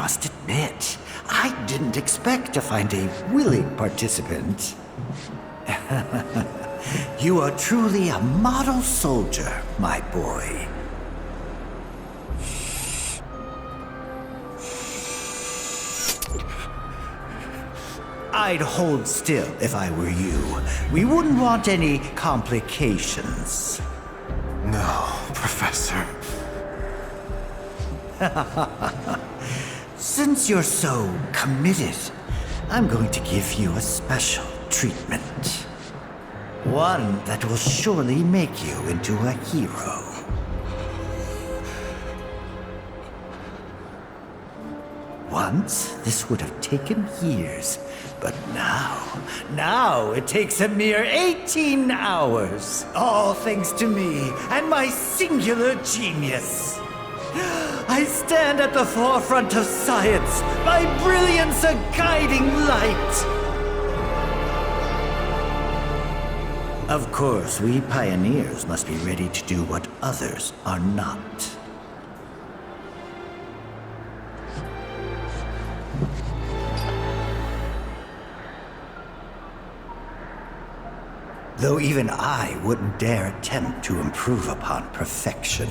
must admit, I didn't expect to find a willing participant. You are truly a model soldier, my boy. I'd hold still if I were you. We wouldn't want any complications. No, Professor. Since you're so committed, I'm going to give you a special treatment. One that will surely make you into a hero. Once, this would have taken years, but now it takes a mere 18 hours. All thanks to me and my singular genius. I stand at the forefront of science, my brilliance a guiding light. Of course, we pioneers must be ready to do what others are not. Though even I wouldn't dare attempt to improve upon perfection.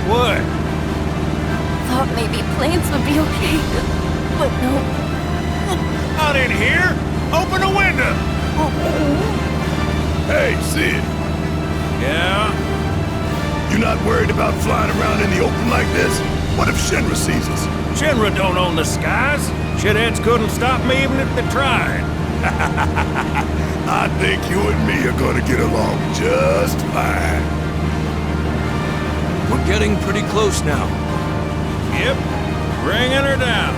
What? Thought maybe planes would be okay, but no. Not in here! Open the window! Hey, Sid, Yeah? you not worried about flying around in the open like this? What if Shinra sees us? Shinra don't own the skies. Shitheads couldn't stop me even if they tried. I think you and me are gonna get along just fine. We're getting pretty close now. Yep. Bringing her down.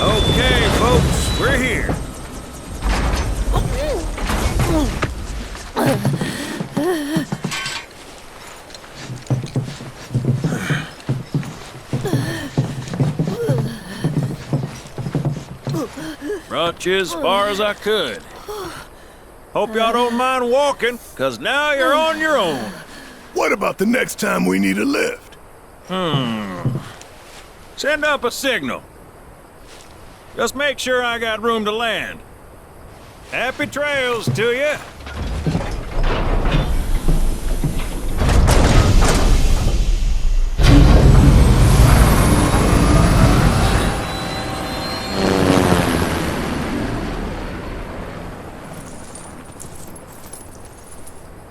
Okay, folks, we're here. Brought you as far as I could. Hope y'all don't mind walking, 'cause now you're on your own. What about the next time we need a lift? Send up a signal. Just make sure I got room to land. Happy trails to you.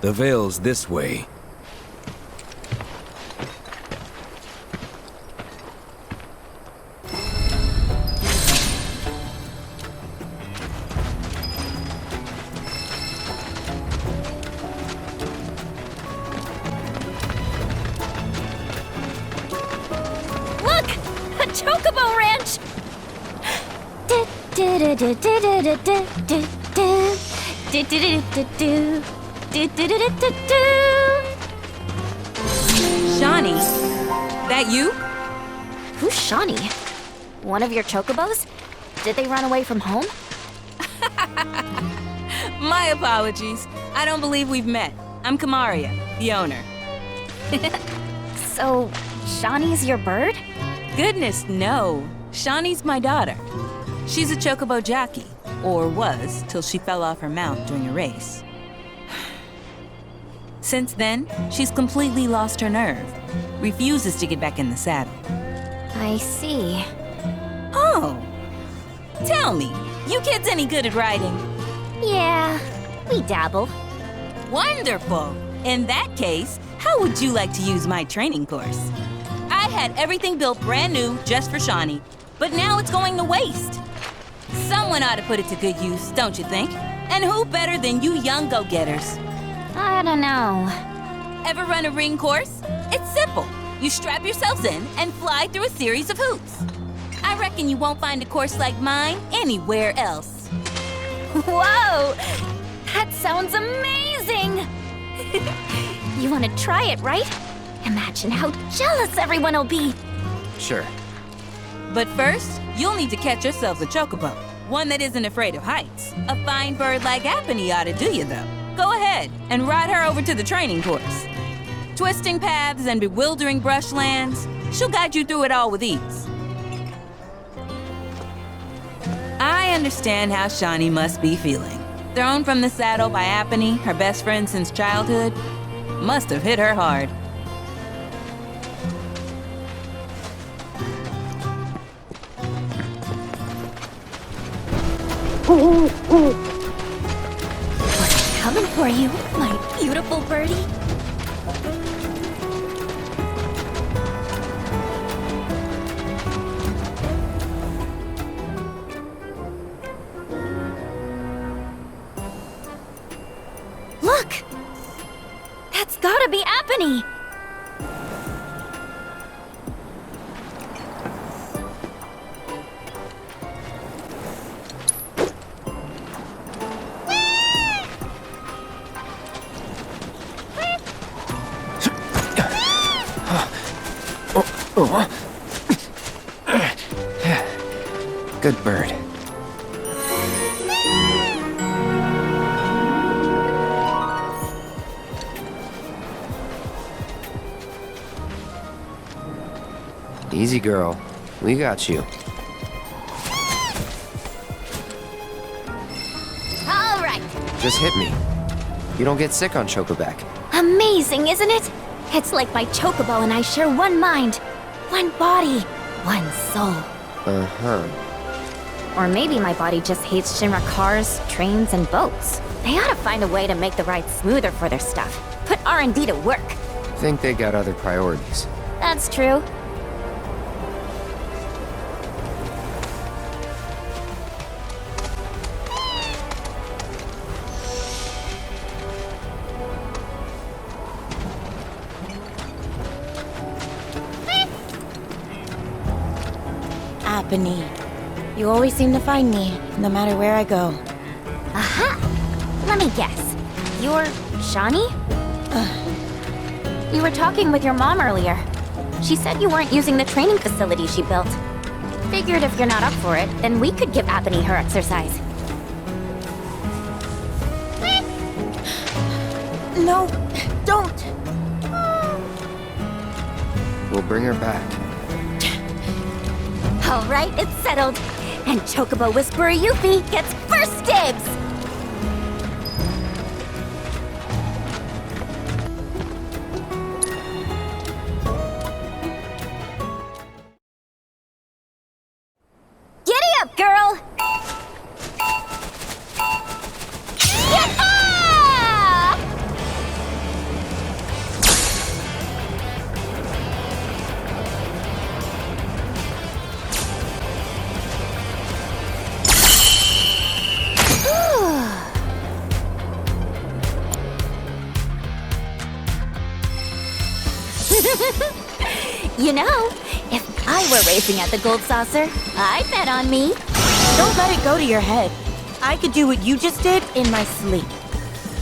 The Veil's this way. Look! A chocobo ranch! Shawnee, that you? Who's Shawnee? One of your chocobos? Did they run away from home? My apologies. I don't believe we've met. I'm Kamaria, the owner. So, Shawnee's your bird? Goodness, no. Shawnee's my daughter. She's a chocobo jockey, or was till she fell off her mount during a race. Since then, she's completely lost her nerve. Refuses to get back in the saddle. I see. Oh! Tell me, you kids any good at riding? Yeah, we dabble. Wonderful! In that case, how would you like to use my training course? I had everything built brand new just for Shawnee, but now it's going to waste. Someone ought to put it to good use, don't you think? And who better than you young go-getters? I don't know. Ever run a ring course? It's simple. You strap yourselves in and fly through a series of hoops. I reckon you won't find a course like mine anywhere else. Whoa! That sounds amazing! You want to try it, right? Imagine how jealous everyone will be. Sure. But first, you'll need to catch yourselves a chocobo. One that isn't afraid of heights. A fine bird like Apony ought to do you, though. Go ahead and ride her over to the training course. Twisting paths and bewildering brushlands, she'll guide you through it all with ease. I understand how Shawnee must be feeling. Thrown from the saddle by Apony, her best friend since childhood, must have hit her hard. Coming for you, my beautiful birdie. Look! That's gotta be Apony! Good bird. Easy, girl. We got you. All right. Just hit me. You don't get sick on Chocoback. Amazing, isn't it? It's like my chocobo and I share one mind, one body, one soul. Uh-huh. Or maybe my body just hates Shinra cars, trains, and boats. They ought to find a way to make the ride smoother for their stuff. Put R&D to work. Think they got other priorities. That's true. Apony. You always seem to find me, no matter where I go. Aha! Let me guess. You're Shawnee? You were talking with your mom earlier. She said you weren't using the training facility she built. Figured if you're not up for it, then we could give Apony her exercise. No, don't! We'll bring her back. All right, it's settled. And Chocobo Whisperer Yuffie gets first dibs! Giddy up, girl! Yee-haw! You know, if I were racing at the Gold Saucer, I'd bet on me. Don't let it go to your head. I could do what you just did in my sleep.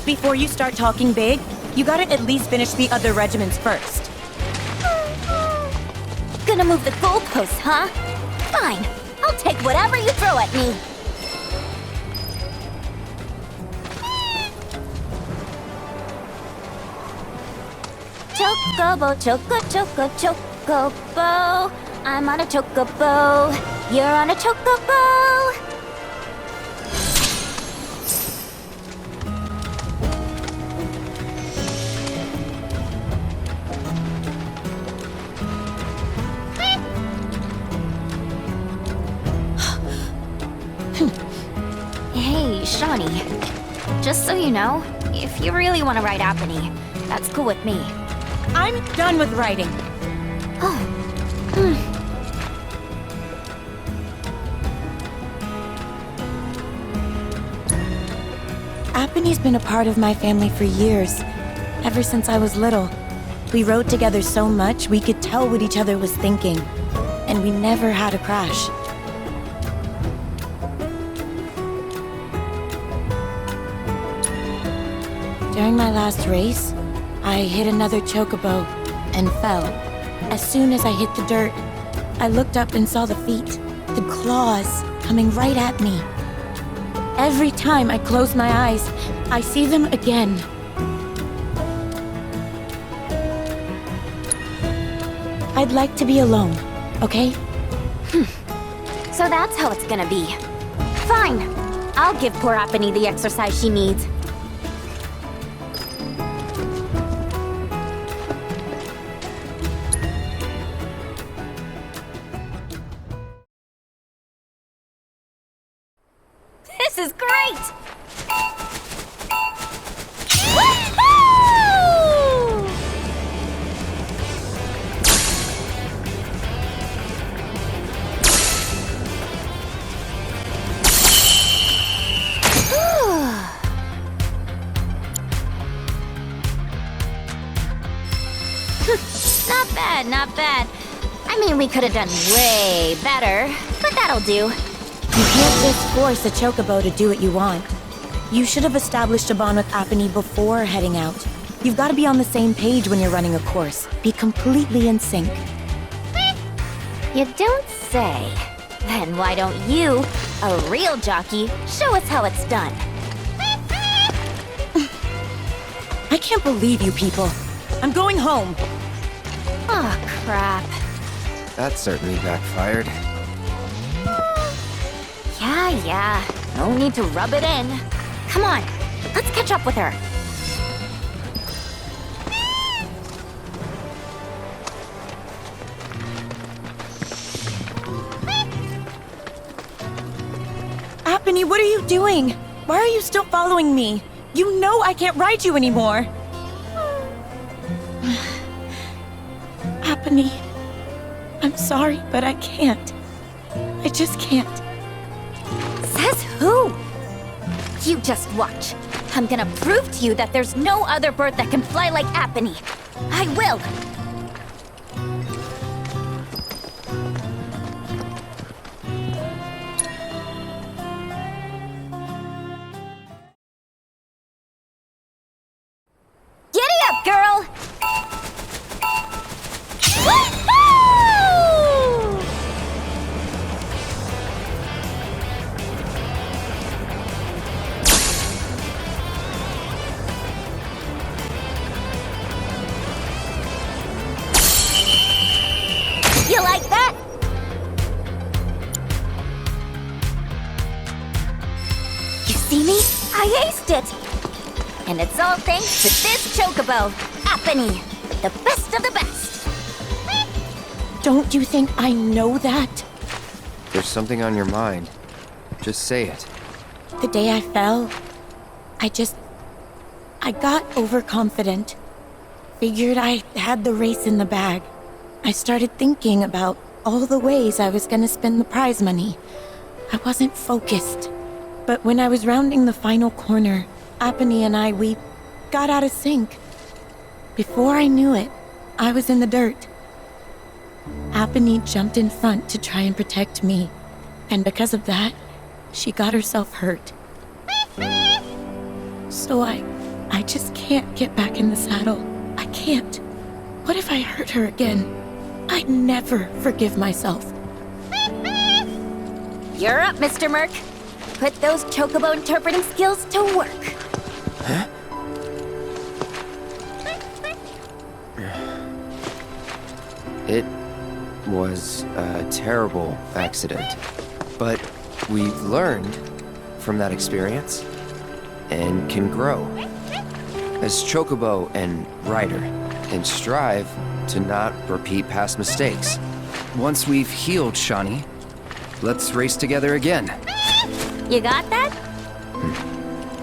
Before you start talking big, you gotta at least finish the other regiments first. Gonna move the goalposts, huh? Fine. I'll take whatever you throw at me. Chocobo, chocobo. I'm on a chocobo. You're on a chocobo. be Shawnee. Just so you know, if you really want to ride Apony, that's cool with me. I'm done with writing. Oh. Apony's been a part of my family for years, ever since I was little. We rode together so much we could tell what each other was thinking, and we never had a crash. During my last race, I hit another chocobo and fell. As soon as I hit the dirt, I looked up and saw the feet, the claws, coming right at me. Every time I close my eyes, I see them again. I'd like to be alone, okay? So that's how it's gonna be. Fine. I'll give poor Apony the exercise she needs. This is great! Woohoo! Not bad, not bad. I mean, we could have done way better, but that'll do. You can't just force a chocobo to do what you want. You should have established a bond with Apony before heading out. You've got to be on the same page when you're running a course. Be completely in sync. You don't say. Then why don't you, a real jockey, show us how it's done? I can't believe you people. I'm going home. Oh, crap. That certainly backfired. Yeah. No need to rub it in. Come on, let's catch up with her. Apony, what are you doing? Why are you still following me? You know I can't ride you anymore. Apony, I'm sorry, but I can't. I just can't. Says who? You just watch. I'm gonna prove to you that there's no other bird that can fly like Apony. I will. Giddy up, girl! Woohoo! You like that? You see me? I aced it! And it's all thanks to this chocobo, Apony, the best of the best! Don't you think I know that? There's something on your mind. Just say it. The day I fell, I got overconfident. Figured I had the race in the bag. I started thinking about all the ways I was gonna spend the prize money. I wasn't focused. But when I was rounding the final corner, Apony and we got out of sync. Before I knew it, I was in the dirt. Apony jumped in front to try and protect me, and because of that, she got herself hurt. So I just can't get back in the saddle. I can't. What if I hurt her again? I'd never forgive myself. You're up, Mr. Merc. Put those chocobo interpreting skills to work. Huh? It was a terrible accident, but we've learned from that experience and can grow as chocobo and rider and strive to not repeat past mistakes. Once we've healed Shawnee, let's race together again. You got that?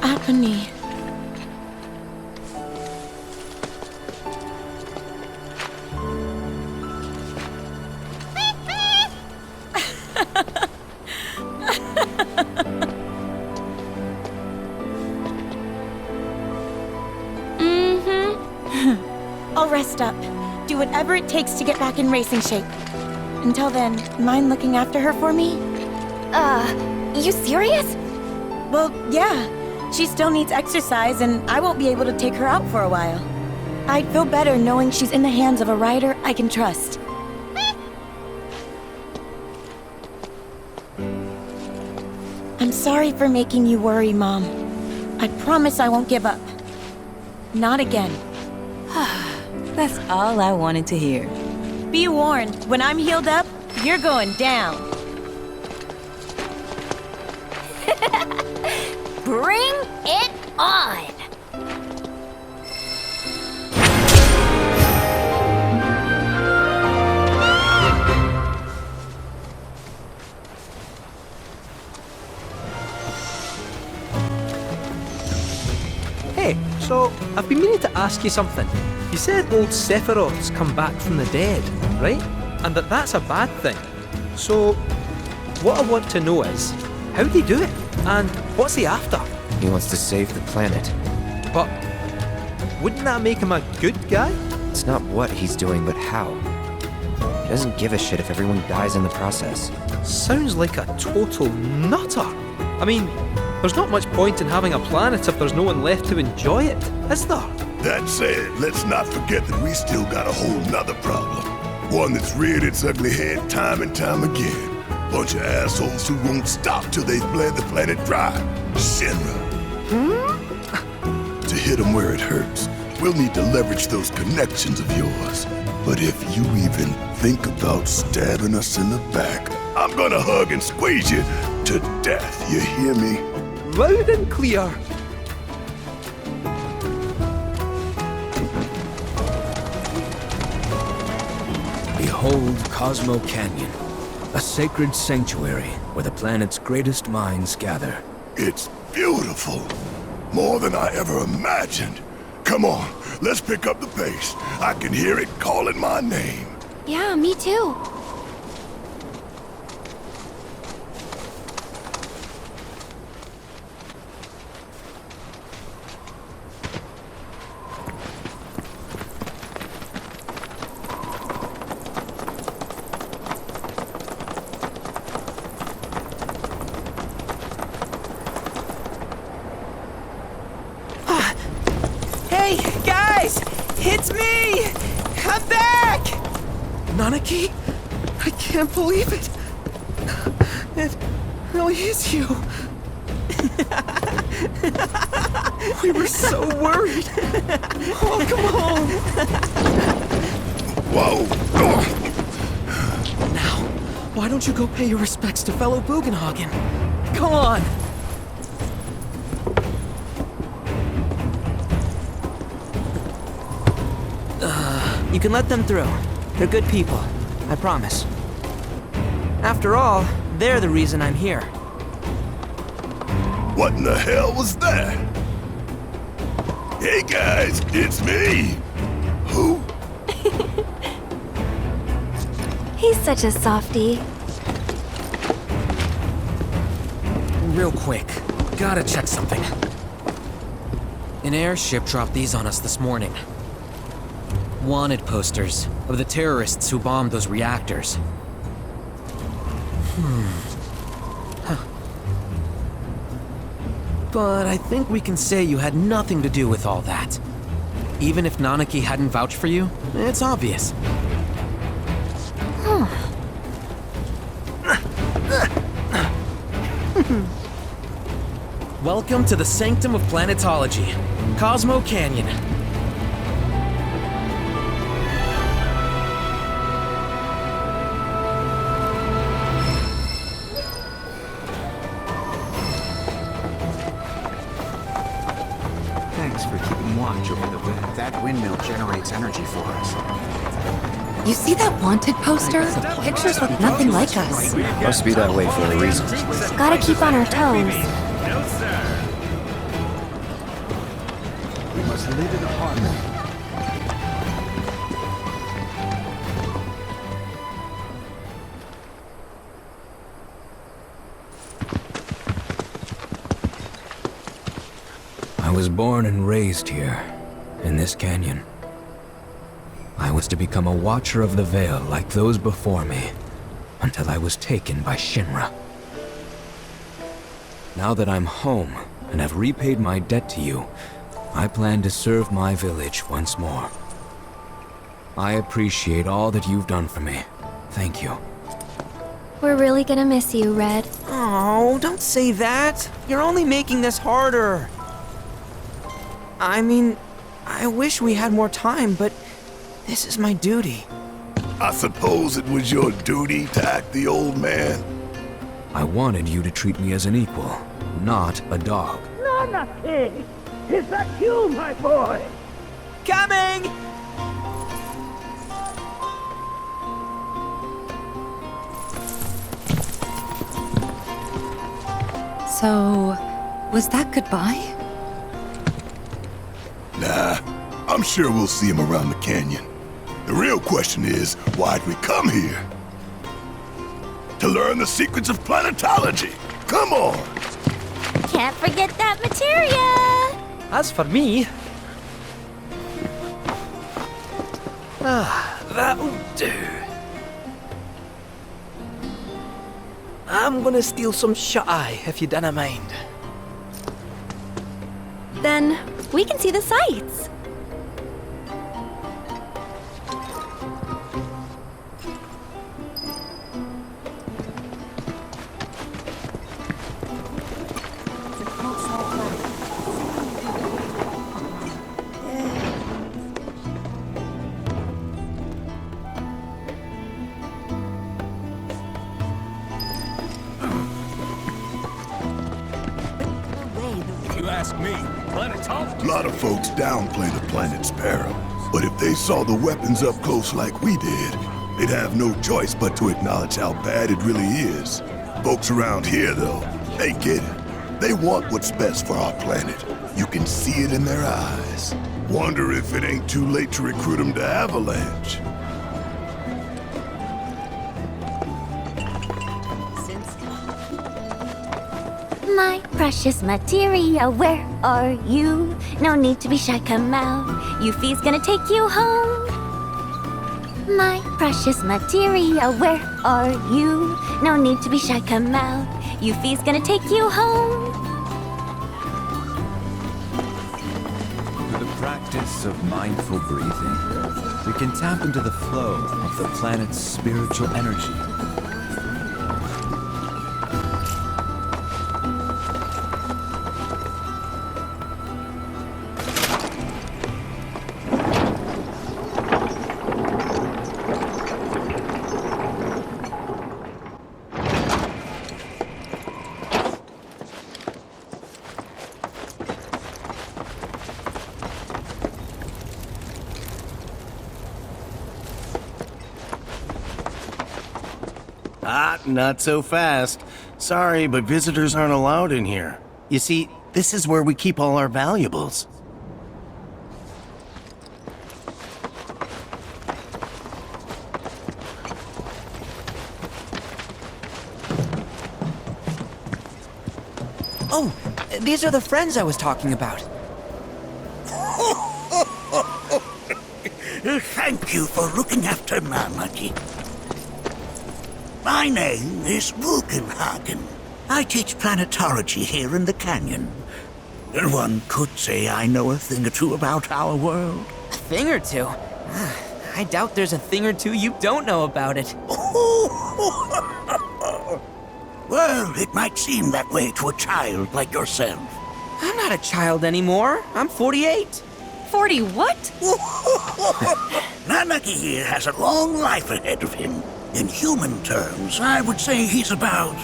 Apony. I'll rest up. Do whatever it takes to get back in racing shape. Until then, mind looking after her for me? You serious? Well, yeah. She still needs exercise, and I won't be able to take her out for a while. I'd feel better knowing she's in the hands of a rider I can trust. I'm sorry for making you worry, Mom. I promise I won't give up. Not again. That's all I wanted to hear. Be warned, when I'm healed up, you're going down. Bring it on! Hey, so I've been meaning to ask you something. You said old Sephiroth's come back from the dead, right? And that's a bad thing. So, what I want to know is, how'd he do it? And what's he after? He wants to save the planet. But wouldn't that make him a good guy? It's not what he's doing, but how. He doesn't give a shit if everyone dies in the process. Sounds like a total nutter. I mean, there's not much point in having a planet if there's no one left to enjoy it, is there? That said, let's not forget that we still got a whole nother problem. One that's reared its ugly head time and time again. Bunch of assholes who won't stop till they've bled the planet dry. Shinra. To hit them where it hurts, we'll need to leverage those connections of yours. But if you even think about stabbing us in the back, I'm gonna hug and squeeze you to death, you hear me? Loud and clear. Behold Cosmo Canyon, a sacred sanctuary where the planet's greatest minds gather. It's beautiful. More than I ever imagined. Come on, let's pick up the pace. I can hear it calling my name. Yeah, me too. Hey, guys! It's me! I'm back! Nanaki? I can't believe it. It really is you. We were so worried. Welcome home. Whoa. Now, why don't you go pay your respects to fellow Bugenhagen? Come on. You can let them through. They're good people. I promise. After all, they're the reason I'm here. What in the hell was that? Hey guys, it's me. Who? He's such a softie. Real quick, gotta check something. An airship dropped these on us this morning. Wanted posters of the terrorists who bombed those reactors. But I think we can say you had nothing to do with all that. Even if Nanaki hadn't vouched for you, it's obvious. Welcome to the sanctum of planetology, Cosmo Canyon. Thanks for keeping watch over the wind. That windmill generates energy for us. You see that wanted poster? Pictures look nothing like us. Must be that way for a reason. Gotta keep on our toes. No, sir. was lit in harmony. I was born and raised here, in this canyon. I was to become a watcher of the Veil like those before me, until I was taken by Shinra. Now that I'm home and have repaid my debt to you, I plan to serve my village once more. I appreciate all that you've done for me. Thank you. We're really gonna miss you, Red. Oh, don't say that. You're only making this harder. I mean, I wish we had more time, but this is my duty. I suppose it was your duty to act the old man. I wanted you to treat me as an equal, not a dog. Nanaki! Is that you, my boy? Coming! So, was that goodbye? Nah, I'm sure we'll see him around the canyon. The real question is, why'd we come here? To learn the secrets of planetology. Come on! Can't forget that materia! As for me... that'll do. I'm gonna steal some shut-eye, if you dinna mind. Then we can see the sights. A lot of folks downplay the planet's peril, but if they saw the weapons up close like we did, they'd have no choice but to acknowledge how bad it really is. Folks around here, though, they get it. They want what's best for our planet. You can see it in their eyes. Wonder if it ain't too late to recruit them to Avalanche. My precious materia, where are you? No need to be shy, come out. Yuffie's gonna take you home. My precious materia, where are you? No need to be shy, come out. Yuffie's gonna take you home. Through the practice of mindful breathing, we can tap into the flow of the planet's spiritual energy. Not so fast. Sorry, but visitors aren't allowed in here. You see, this is where we keep all our valuables. Oh, these are the friends I was talking about. Thank you for looking after Nanaki. My name is Buchenhagen. I teach planetology here in the canyon. One could say I know a thing or two about our world. A thing or two? I doubt there's a thing or two you don't know about it. Well, it might seem that way to a child like yourself. I'm not a child anymore. I'm 48. 40 what? Nanaki here has a long life ahead of him. In human terms, I would say he's about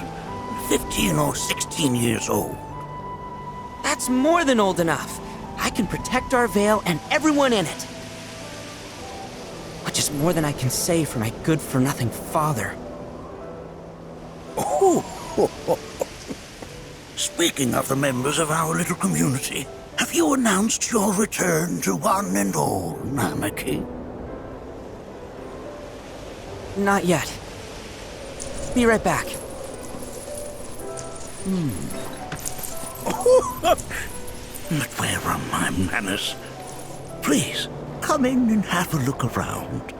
15 or 16 years old. That's more than old enough. I can protect our Veil and everyone in it. Which is more than I can say for my good-for-nothing father. Speaking of the members of our little community, have you announced your return to one and all, Nanaki? Not yet. Be right back. But where are my manners? Please, come in and have a look around.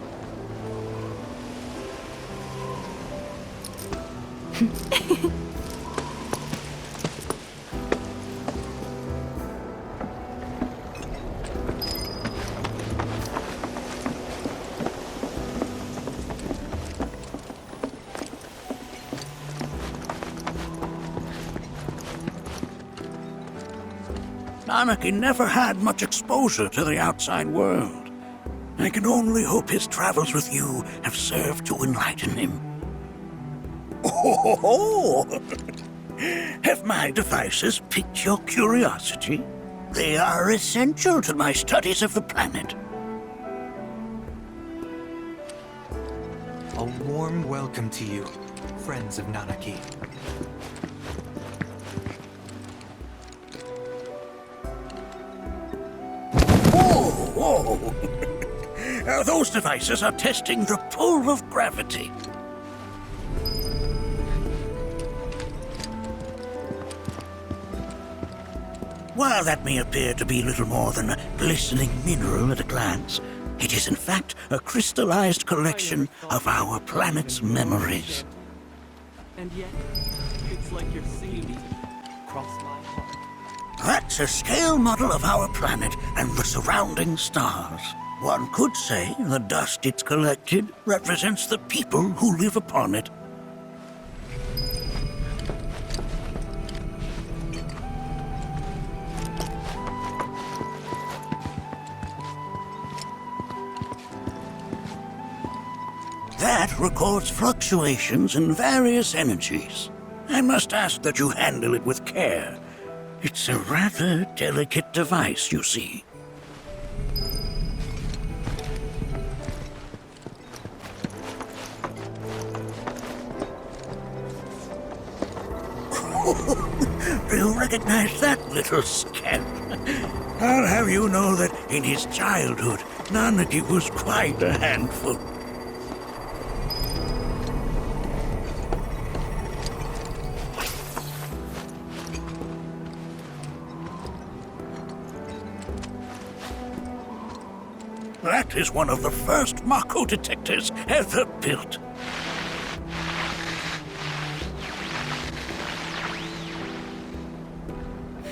Nanaki never had much exposure to the outside world. I can only hope his travels with you have served to enlighten him. Oh! Have my devices piqued your curiosity? They are essential to my studies of the planet. A warm welcome to you, friends of Nanaki. Whoa! Those devices are testing the pull of gravity. While that may appear to be little more than a glistening mineral at a glance, it is in fact a crystallized collection of our planet's memories. And yet, it's like you're seeing me cross my heart. That's a scale model of our planet and the surrounding stars. One could say the dust it's collected represents the people who live upon it. That records fluctuations in various energies. I must ask that you handle it with care. It's a rather delicate device, you see. Do you recognize that little scamp? I'll have you know that in his childhood, Nanaki was quite a handful. That is one of the first Mako detectors ever built.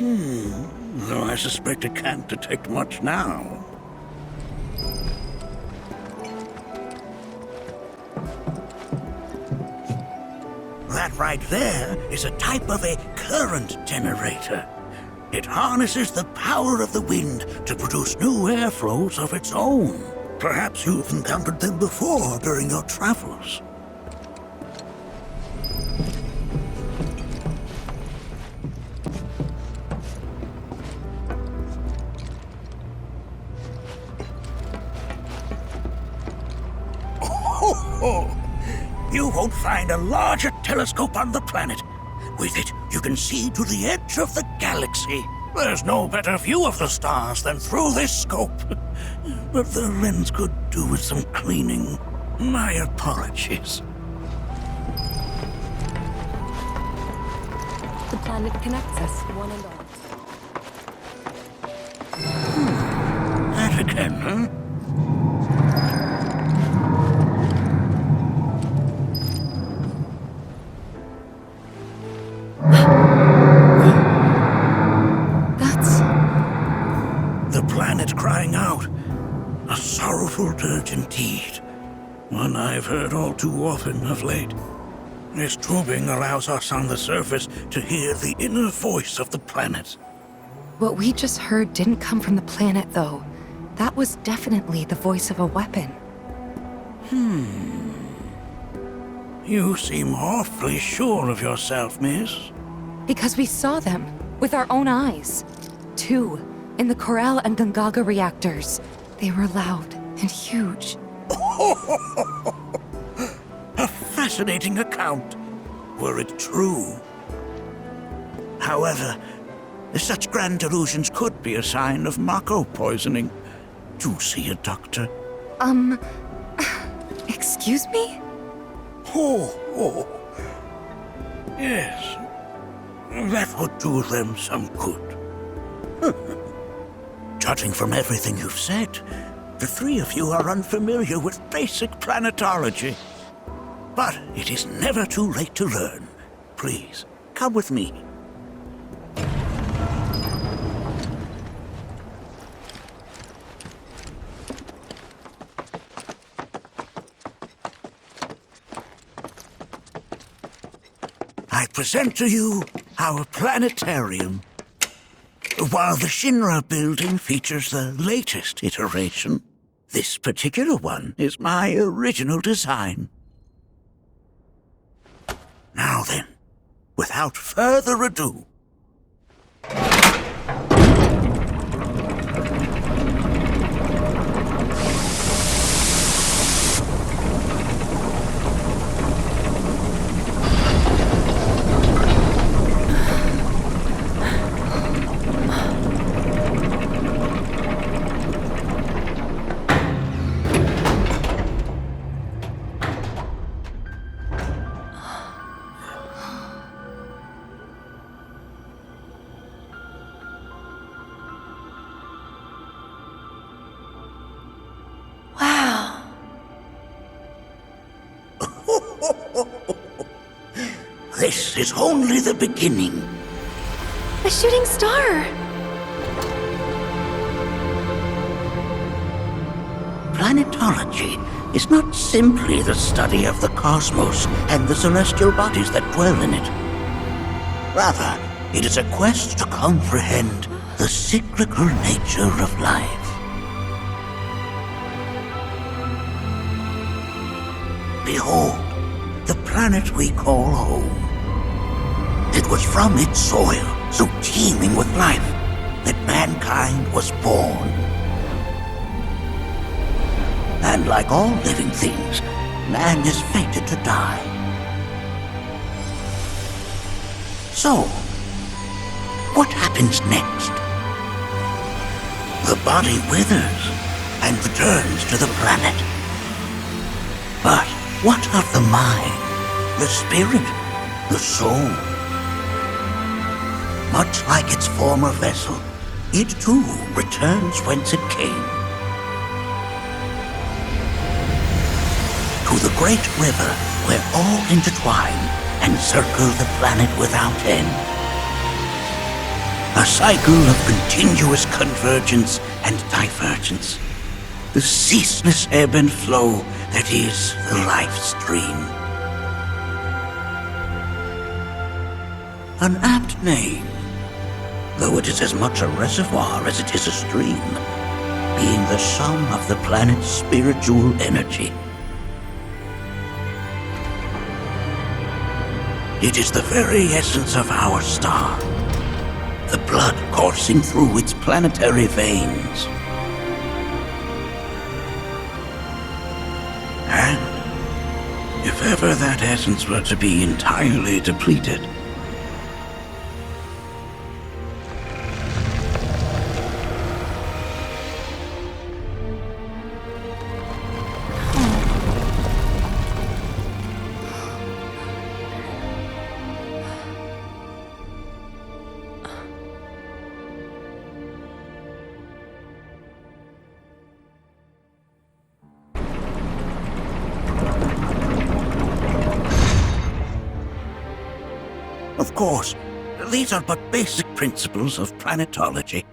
Though I suspect it can't detect much now. That right there is a type of a current generator. It harnesses the power of the wind to produce new airflows of its own. Perhaps you've encountered them before during your travels. You won't find a larger telescope on the planet. With it, you can see to the edge of the galaxy. There's no better view of the stars than through this scope. But the lens could do with some cleaning. My apologies. The planet connects us, one and all. That again, huh? Crying out. A sorrowful dirge indeed. One I've heard all too often of late. This tubing allows us on the surface to hear the inner voice of the planet. What we just heard didn't come from the planet, though. That was definitely the voice of a weapon. You seem awfully sure of yourself, miss. Because we saw them with our own eyes. 2. In the Corral and Gungaga reactors. They were loud and huge. A fascinating account, were it true. However, Such grand delusions could be a sign of Mako poisoning. Do see a doctor. Excuse me? Oh. Yes. That would do them some good. Judging from everything you've said, the three of you are unfamiliar with basic planetology. But it is never too late to learn. Please, come with me. I present to you our planetarium. While the Shinra building features the latest iteration, this particular one is my original design. Now then, without further ado, this is only the beginning. A shooting star! Planetology is not simply the study of the cosmos and the celestial bodies that dwell in it. Rather, it is a quest to comprehend the cyclical nature of life. Behold, the planet we call home. It was from its soil, so teeming with life, that mankind was born. And like all living things, man is fated to die. So, what happens next? The body withers and returns to the planet. But what of the mind, the spirit, the soul? Much like its former vessel, it too returns whence it came. To the great river where all intertwine and circle the planet without end. A cycle of continuous convergence and divergence. The ceaseless ebb and flow that is the life stream. An apt name, though it is as much a reservoir as it is a stream, being the sum of the planet's spiritual energy. It is the very essence of our star, the blood coursing through its planetary veins. And if ever that essence were to be entirely depleted, of course, these are but basic principles of planetology.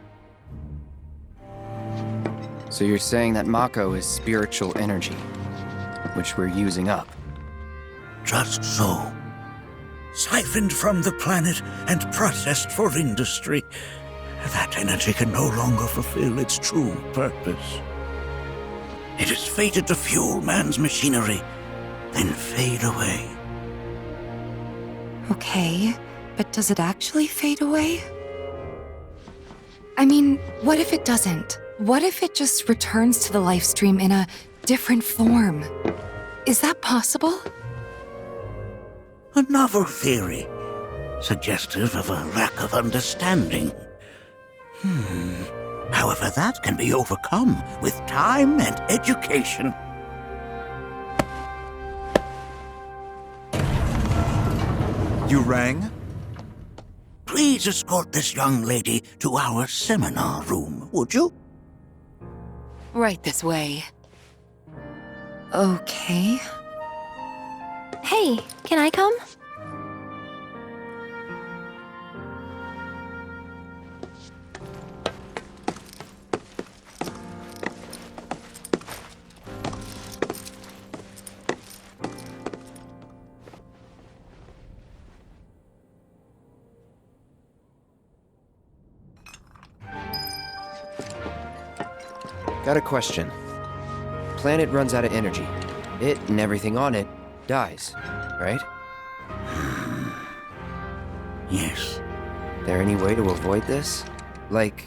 So you're saying that Mako is spiritual energy, which we're using up? Just so. Siphoned from the planet and processed for industry, that energy can no longer fulfill its true purpose. It is fated to fuel man's machinery, then fade away. Okay, but does it actually fade away? I mean, what if it doesn't? What if it just returns to the life stream in a different form? Is that possible? A novel theory, suggestive of a lack of understanding However, that can be overcome with time and education. You rang? Please escort this young lady to our seminar room, would you? Right this way. Okay. Hey, can I come? Got a question. Planet runs out of energy. It and everything on it dies, right? Yes. There any way to avoid this? Like,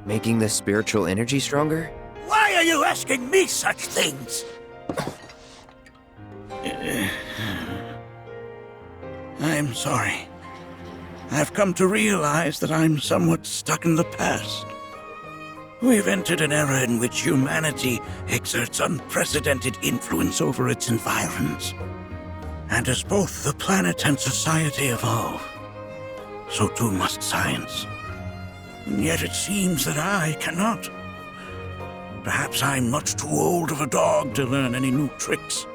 making the spiritual energy stronger? Why are you asking me such things? I'm sorry. I've come to realize that I'm somewhat stuck in the past. We've entered an era in which humanity exerts unprecedented influence over its environs. And as both the planet and society evolve, so too must science. And yet it seems that I cannot. Perhaps I'm much too old of a dog to learn any new tricks.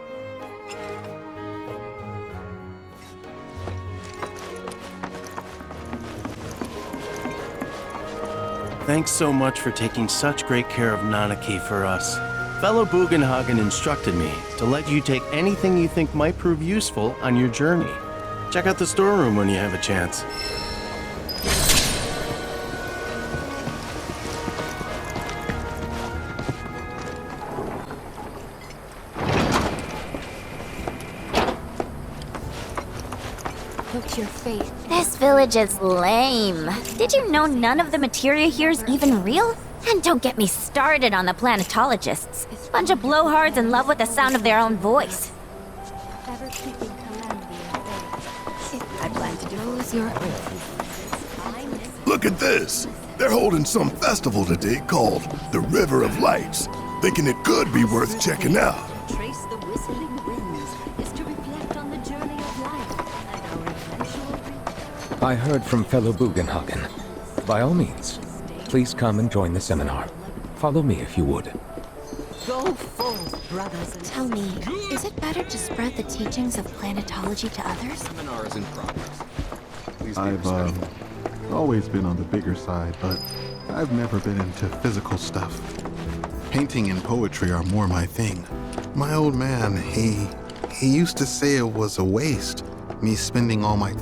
Thanks so much for taking such great care of Nanaki for us. Fellow Bugenhagen instructed me to let you take anything you think might prove useful on your journey. Check out the storeroom when you have a chance. Put your faith. This village is lame. Did you know none of the materia here is even real? And don't get me started on the planetologists. Bunch of blowhards in love with the sound of their own voice. I plan to close your Look at this. They're holding some festival today called the River of Lights. Thinking it could be worth checking out. Trace the whistling winds is to reflect on the journey of life and our eventual I heard from fellow Bugenhagen. By all means, please come and join the seminar. Follow me if you would. Go forth, brothers. Tell me, is it better to spread the teachings of planetology to others? Seminar is in progress. I've always been on the bigger side, but I've never been into physical stuff. Painting and poetry are more my thing. My old man, he used to say it was a waste, me spending all my...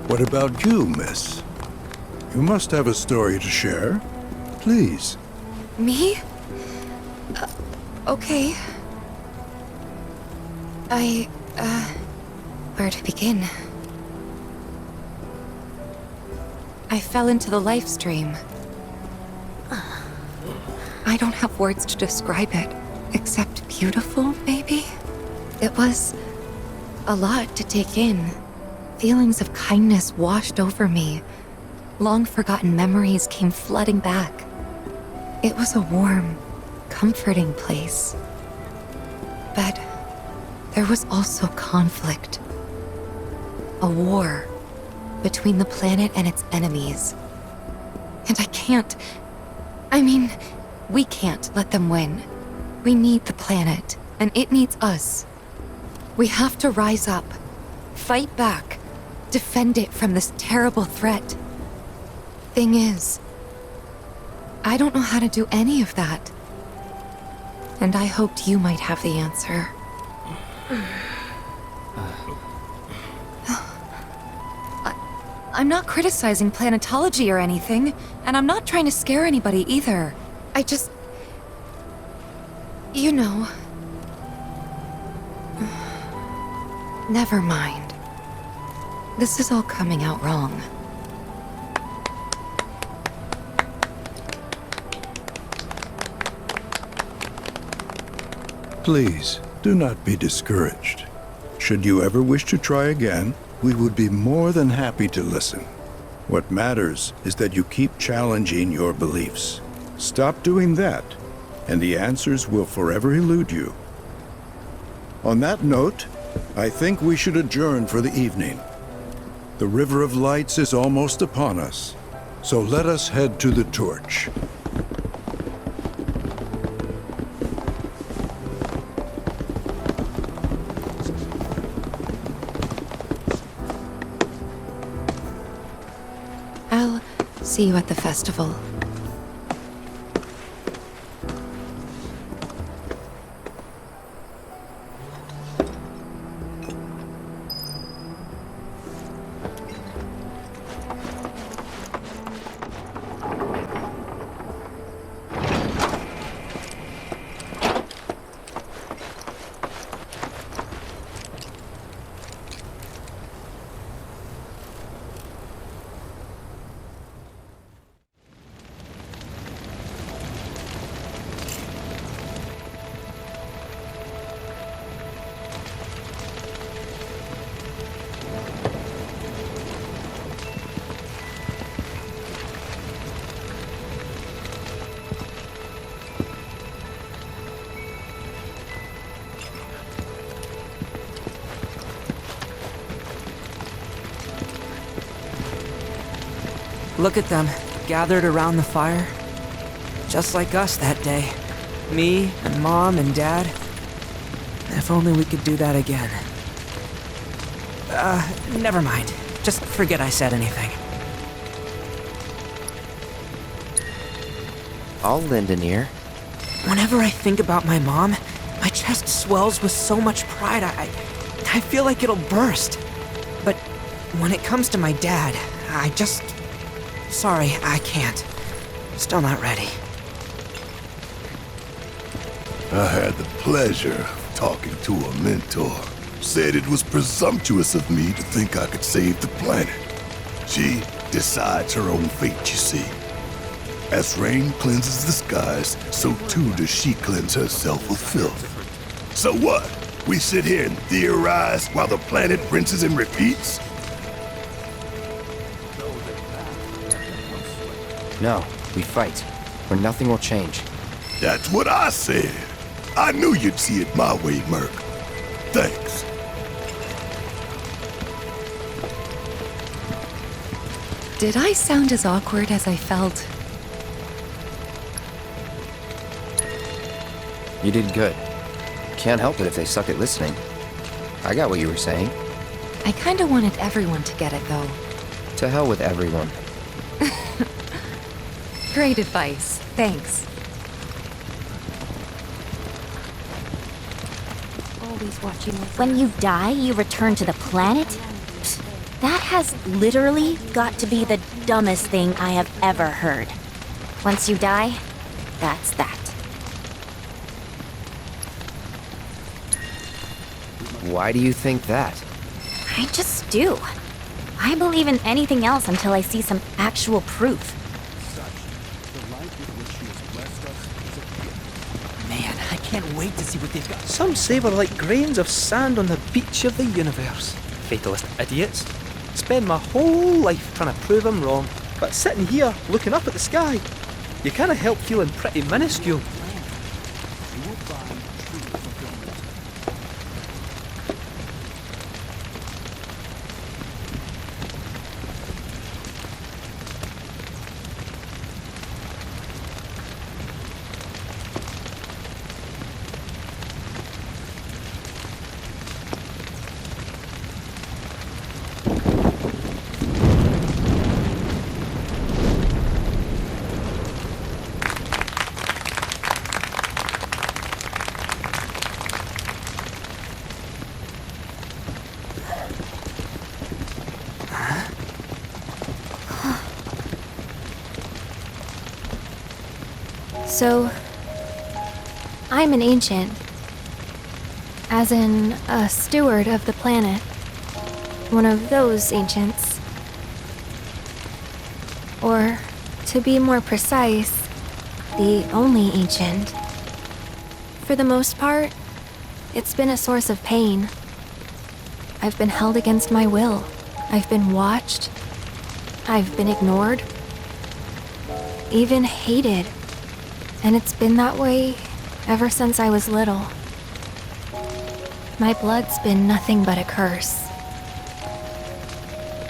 What about you, miss? You must have a story to share. Please. Me? Okay. Where to begin? I fell into the life stream. I don't have words to describe it, except beautiful, maybe? It was a lot to take in. Feelings of kindness washed over me. Long-forgotten memories came flooding back. It was a warm, comforting place. But there was also conflict. A war between the planet and its enemies. And we can't let them win. We need the planet, and it needs us. We have to rise up, fight back, defend it from this terrible threat. Thing is, I don't know how to do any of that. And I hoped you might have the answer. I'm not criticizing planetology or anything, and I'm not trying to scare anybody either. I just... You know... Never mind. This is all coming out wrong. Please, do not be discouraged. Should you ever wish to try again, we would be more than happy to listen. What matters is that you keep challenging your beliefs. Stop doing that, and the answers will forever elude you. On that note, I think we should adjourn for the evening. The River of Lights is almost upon us, so let us head to the torch. I'll see you at the festival. Look at them, gathered around the fire. Just like us that day. Me and Mom and Dad. If only we could do that again. Never mind. Just forget I said anything. I'll lend an ear. Whenever I think about my mom, my chest swells with so much pride, I feel like it'll burst. But when it comes to my dad, I just... Sorry, I can't. Still not ready. I had the pleasure of talking to a mentor. Said it was presumptuous of me to think I could save the planet. She decides her own fate, you see. As rain cleanses the skies, so too does she cleanse herself with filth. So what? We sit here and theorize while the planet rinses and repeats? No, we fight, or nothing will change. That's what I said. I knew you'd see it my way, Merc. Thanks. Did I sound as awkward as I felt? You did good. Can't help it if they suck at listening. I got what you were saying. I kinda wanted everyone to get it, though. To hell with everyone. Great advice. Thanks. Always watching. When you die, you return to the planet? Psst, that has literally got to be the dumbest thing I have ever heard. Once you die, that's that. Why do you think that? I just do. I believe in anything else until I see some actual proof. Man, I can't wait to see what they've got. Some say we're like grains of sand on the beach of the universe. Fatalist idiots. Spend my whole life trying to prove I'm wrong, but sitting here looking up at the sky, you can't help feeling pretty minuscule. So, I'm an ancient. As in, a steward of the planet. One of those ancients. Or, to be more precise, the only ancient. For the most part, it's been a source of pain. I've been held against my will. I've been watched. I've been ignored. Even hated. And it's been that way ever since I was little. My blood's been nothing but a curse.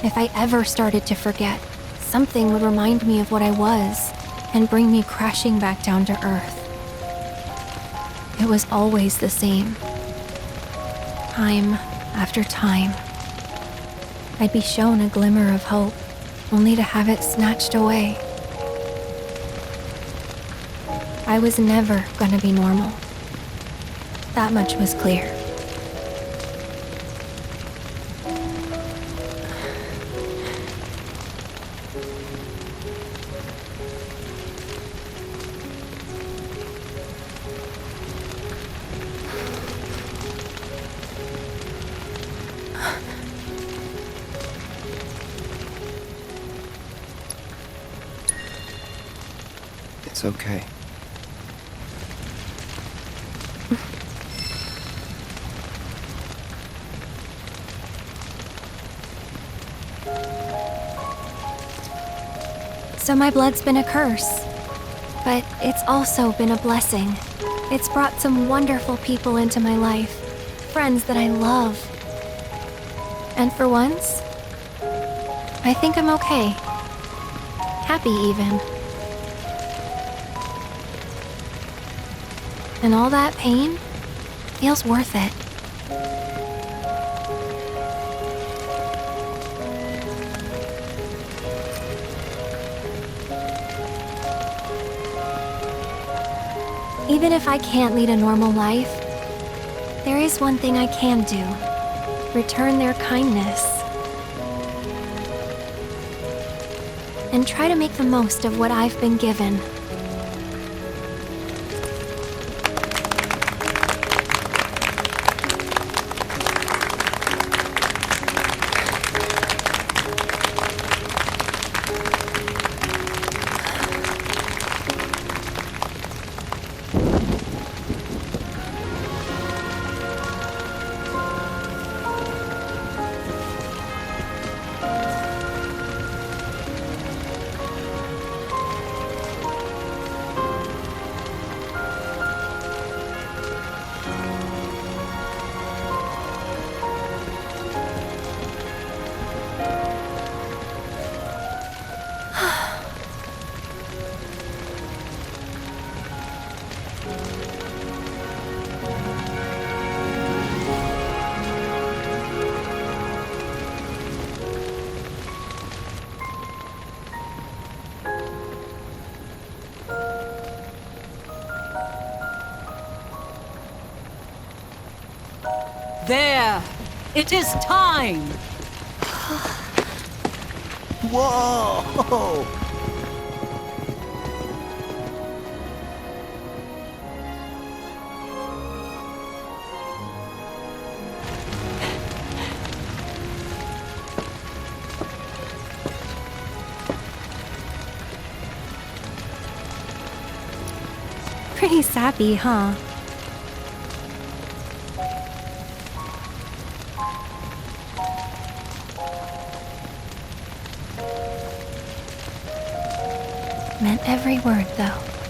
If I ever started to forget, something would remind me of what I was and bring me crashing back down to earth. It was always the same. Time after time. I'd be shown a glimmer of hope, only to have it snatched away. I was never gonna be normal. That much was clear. It's okay. So my blood's been a curse, but it's also been a blessing. It's brought some wonderful people into my life, friends that I love. And for once, I think I'm okay. Happy even. And all that pain feels worth it. Even if I can't lead a normal life, there is one thing I can do. Return their kindness. And try to make the most of what I've been given. There! It is time! Whoa! Pretty sappy, huh? Meant every word, though.